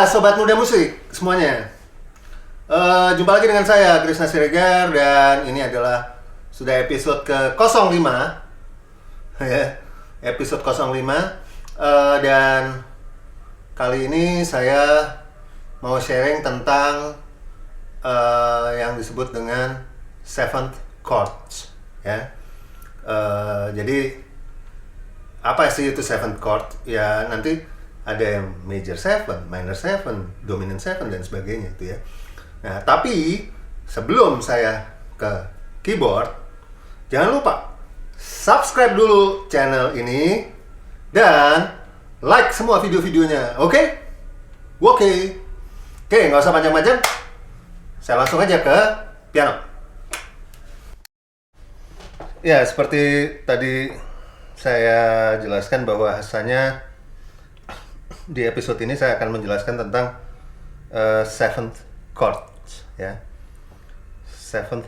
Sobat Muda Musik semuanya. Jumpa lagi dengan saya, Krisna Siregar. Dan ini adalah sudah episode ke-05 ya, episode 05. Dan kali ini saya mau sharing tentang yang disebut dengan seventh chords ya. Jadi apa sih itu seventh chord? Ya nanti ada yang major 7, minor 7, dominant 7 dan sebagainya itu ya. Nah, tapi sebelum saya ke keyboard, jangan lupa subscribe dulu channel ini dan like semua video-videonya. Oke? Oke, nggak usah panjang-panjang. Saya langsung aja ke piano. Ya, seperti tadi saya jelaskan bahwa bahwasanya di episode ini saya akan menjelaskan tentang seventh chords ya. Seventh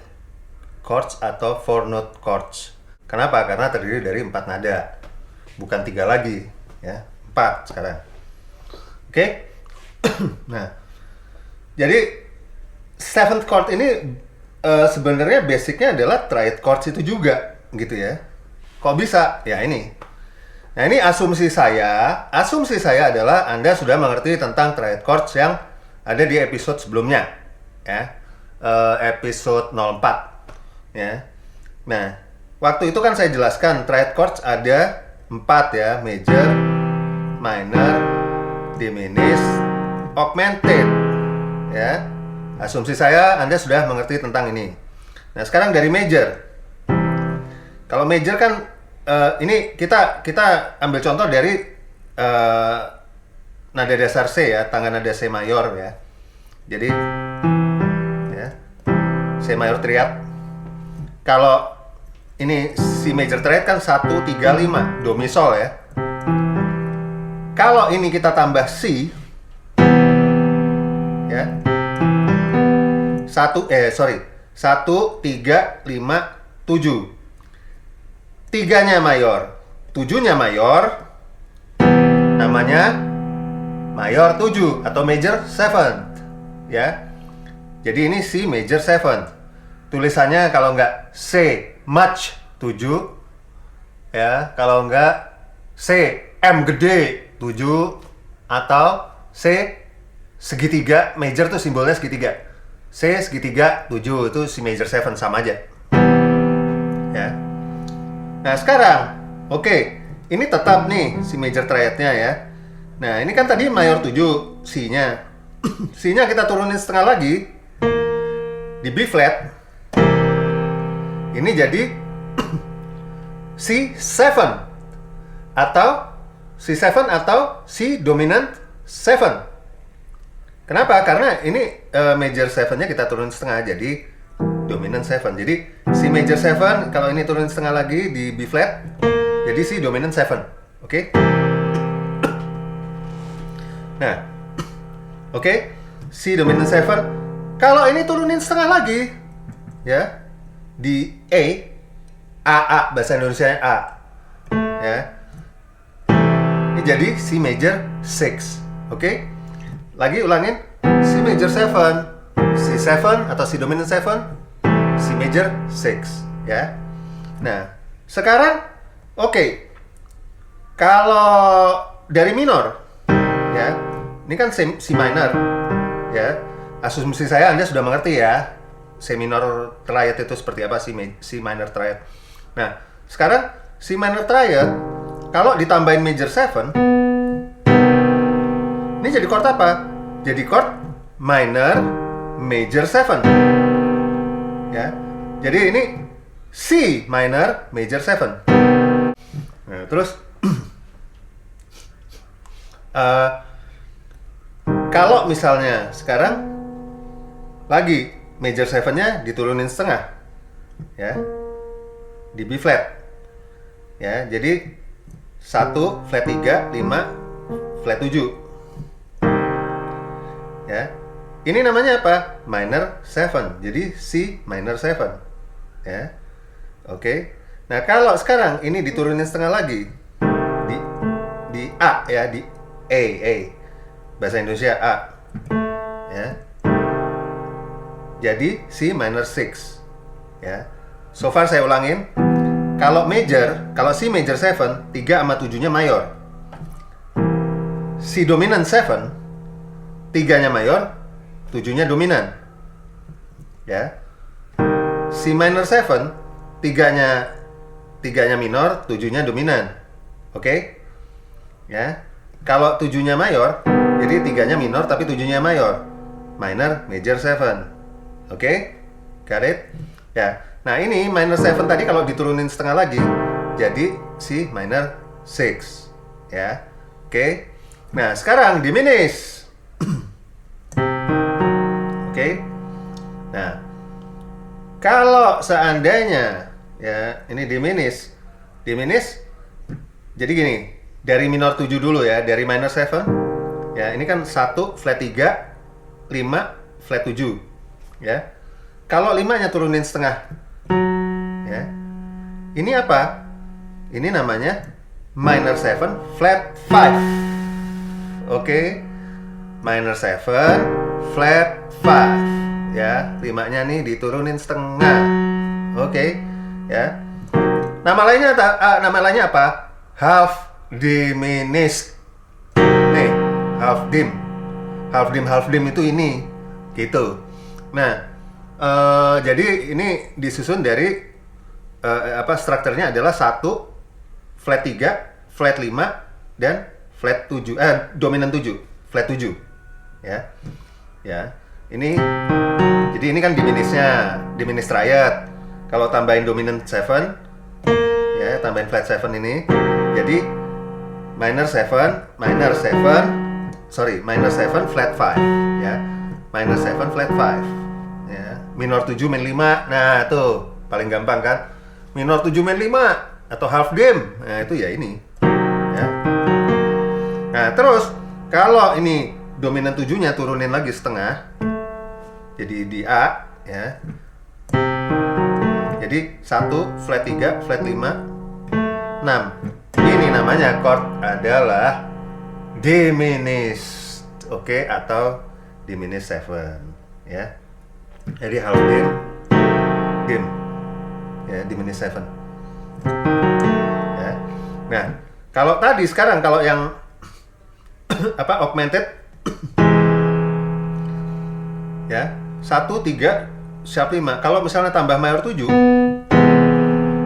chords atau four note chords. Kenapa? Karena terdiri dari 4 nada. Bukan 3 lagi ya, 4 sekarang. Oke? Nah, jadi seventh chord ini sebenarnya basicnya adalah triad chords itu juga gitu ya. Kok bisa? Ya ini. Nah, ini asumsi saya adalah Anda sudah mengerti tentang triad chords yang ada di episode sebelumnya ya. Episode 04 ya. Nah, waktu itu kan saya jelaskan triad chords ada 4 ya, major, minor, diminished, augmented ya. Asumsi saya Anda sudah mengerti tentang ini. Nah, sekarang dari major. Kalau major kan ini kita ambil contoh dari nada dasar C ya, tangan nada C mayor ya. Jadi ya, C mayor triad. Kalau ini C major triad kan 1 3 5 do mi sol ya. Kalau ini kita tambah C ya. 1 3 5 7. 3-nya mayor, 7-nya mayor, namanya mayor 7 atau major 7 ya. Jadi ini C major 7. Tulisannya kalau nggak C much 7 ya, kalau nggak C M gede 7 atau C segitiga. Major tuh simbolnya segitiga. C segitiga 7 itu C major 7 sama aja ya. Nah sekarang, oke, ini tetap nih si major triadnya ya. Nah ini kan tadi mayor 7 C-nya. C-nya kita turunin setengah lagi di B flat. Ini jadi C7 atau C7 atau C dominant 7. Kenapa? Karena ini major 7-nya kita turunin setengah jadi dominant 7. Jadi C major 7 kalau ini turun setengah lagi di B flat jadi C dominant 7. Oke? Nah, oke, C dominant 7. Kalau ini turunin setengah lagi ya di A bahasa Indonesia A ya. Ini jadi C major 6. Oke? Lagi ulangin C major 7, C7 atau C dominant 7, C major 6 ya. Nah, sekarang oke. Kalau dari minor ya. Ini kan C minor ya. Asumsi saya Anda sudah mengerti ya. C minor triad itu seperti apa, C minor triad. Nah, sekarang C minor triad kalau ditambahin major 7 ini jadi chord apa? Jadi chord minor major 7. Ya. Jadi ini C minor major 7. Nah, terus kalau misalnya sekarang lagi major 7-nya diturunin setengah ya di B flat. Ya, jadi 1 flat 3, 5 flat 7. Ya. Ini namanya apa? Minor 7. Jadi C minor 7. Ya. Oke. Nah, kalau sekarang ini diturunin setengah lagi di A ya, di A. bahasa Indonesia A. Ya. Jadi C minor 6. Ya. So far saya ulangin. Kalau C major 7, 3 sama 7-nya mayor. C dominant 7, 3-nya mayor, 7-nya dominan. Ya. C minor 7, 3-nya minor, 7-nya dominan. Oke? Ya. Kalau 7-nya mayor, jadi 3-nya minor tapi 7-nya mayor. Minor major 7. Oke? Got it? Ya. Nah, ini minor 7 tadi kalau diturunin setengah lagi jadi C minor 6. Ya. Oke? Nah, sekarang diminish. Oke? Nah, kalau seandainya ya, ini diminish. Jadi gini, dari minor 7 dulu ya, dari minor 7. Ya, ini kan 1 flat 3, 5 flat 7. Ya. Kalau 5-nya turunin setengah. Ya. Ini apa? Ini namanya minor 7 flat 5. Oke. Minor 7 flat 5. Ya, 5-nya nih diturunin setengah. Oke. Ya. Nama lainnya apa? Half diminished. Nih, half dim itu ini gitu. Nah, jadi ini disusun dari strukturnya adalah 1 flat 3, flat 5 dan flat 7, dominan 7, flat 7. Ya. Ya. Jadi ini kan diminish triad. Kalau tambahin dominant 7, ya, tambahin flat 7 ini, jadi minor 7 flat 5, ya. Minor 7 flat 5. Ya, minor 7 min 5. Nah, tuh paling gampang kan? Minor 7 min 5 atau half dim. Nah, itu ya ini. Ya. Nah, terus kalau ini dominan 7-nya turunin lagi setengah. Jadi di A, ya. Jadi 1 flat 3, flat 5, 6. Ini namanya chord adalah diminished. Oke, atau diminished 7, ya. Jadi half dim. Ya, diminished 7. Ya. Nah, sekarang kalau yang augmented ya, 1 3 sharp 5. Kalau misalnya tambah mayor 7,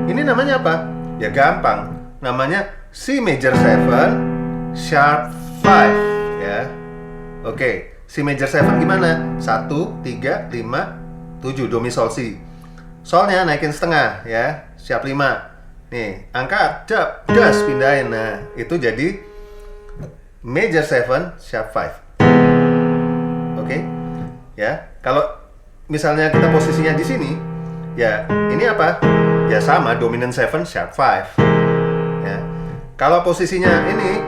ini namanya apa? Ya gampang. Namanya C major 7 sharp 5, ya. Oke, C major 7 gimana? 1 3 5 7 do mi sol si. Solnya naikin setengah, ya. Sharp 5. Nih, angkat, das pindahin. Nah, itu jadi major 7 sharp 5. Oke. Ya, kalau misalnya kita posisinya di sini, ya ini apa? Ya sama, dominant 7 sharp 5. Ya. Kalau posisinya ini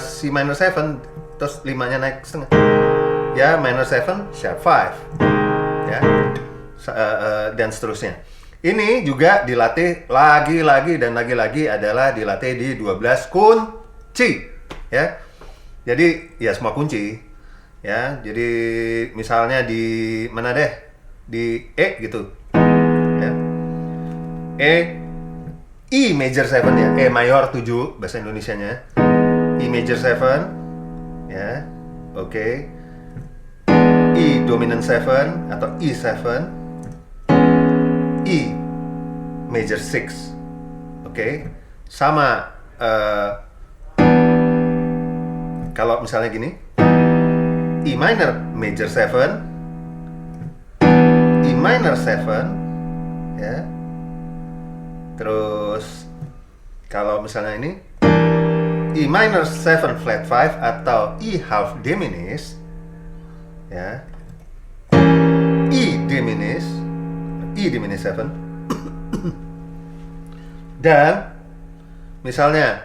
C minor 7 terus 5-nya naik setengah, ya minor 7 sharp 5. Ya. Dan seterusnya. Ini juga dilatih lagi adalah dilatih di 12 kunci, ya. Jadi ya semua kunci. Ya, jadi misalnya di mana deh? Di E gitu. Ya. E major 7 ya. E mayor 7 bahasa Indonesianya. E major 7. Ya. Oke. E dominant 7 atau E7. E major 6. Oke. Sama kalau misalnya gini, E minor major 7, E minor 7, ya. Terus kalau misalnya ini E minor 7 flat 5 atau E half diminished, ya. E diminished 7. Dan misalnya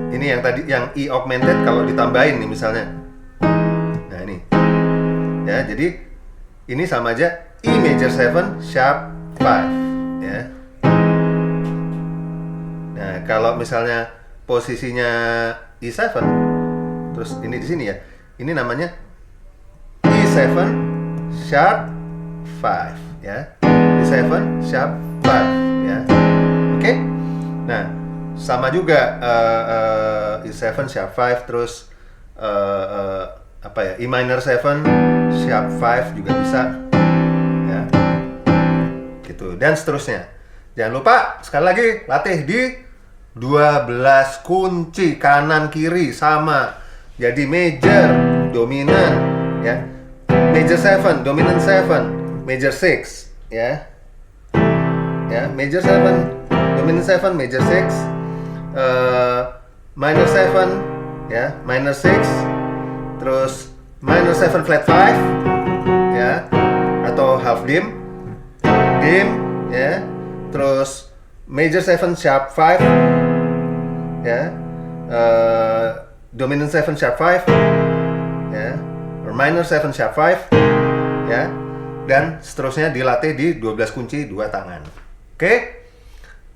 ini yang tadi yang E augmented kalau ditambahin nih misalnya. Nah, ini. Ya, jadi ini sama aja E major 7 sharp 5, ya. Nah, kalau misalnya posisinya E7 terus ini di sini ya. Ini namanya E7 sharp 5 ya. E7 sharp 5 ya. Oke. Nah, sama juga E7 sharp 5 terus apa ya? E minor 7 sharp 5 juga bisa ya. Gitu dan seterusnya. Jangan lupa sekali lagi latih di 12 kunci kanan kiri sama. Jadi major, dominan ya. Major 7, dominant 7, major 6 ya. Ya, major 7, dominant 7, major 6, minor 7 ya, minor 6, terus minor 7 flat 5 ya, atau half dim ya, terus major 7 sharp 5 ya, dominant 7 sharp 5 ya, or minor 7 sharp 5 ya, dan seterusnya dilatih di 12 kunci 2 tangan. Oke?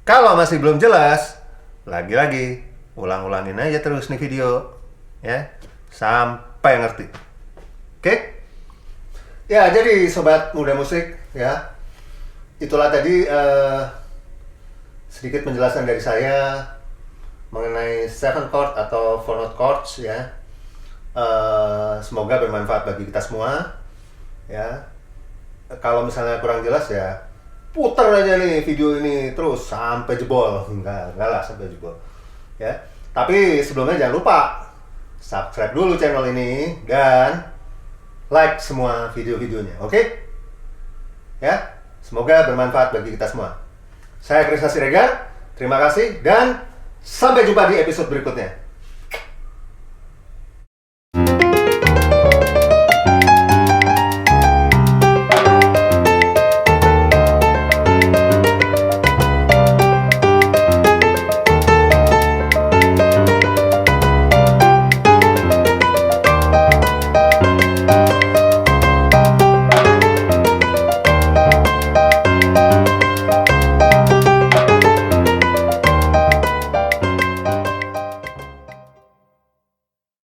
Kalau masih belum jelas, lagi-lagi ulang-ulangin aja terus nih video ya, sampai ngerti. Oke? Ya, jadi sobat muda musik ya, itulah tadi sedikit penjelasan dari saya mengenai 7 chord atau 4 note chords ya. Semoga bermanfaat bagi kita semua ya. Kalau misalnya kurang jelas ya, putar aja nih video ini terus sampai jebol. Enggak lah sampai jebol ya. Tapi sebelumnya jangan lupa subscribe dulu channel ini dan like semua video-videonya. Oke? Ya, semoga bermanfaat bagi kita semua. Saya Krisna Siregar, terima kasih dan sampai jumpa di episode berikutnya.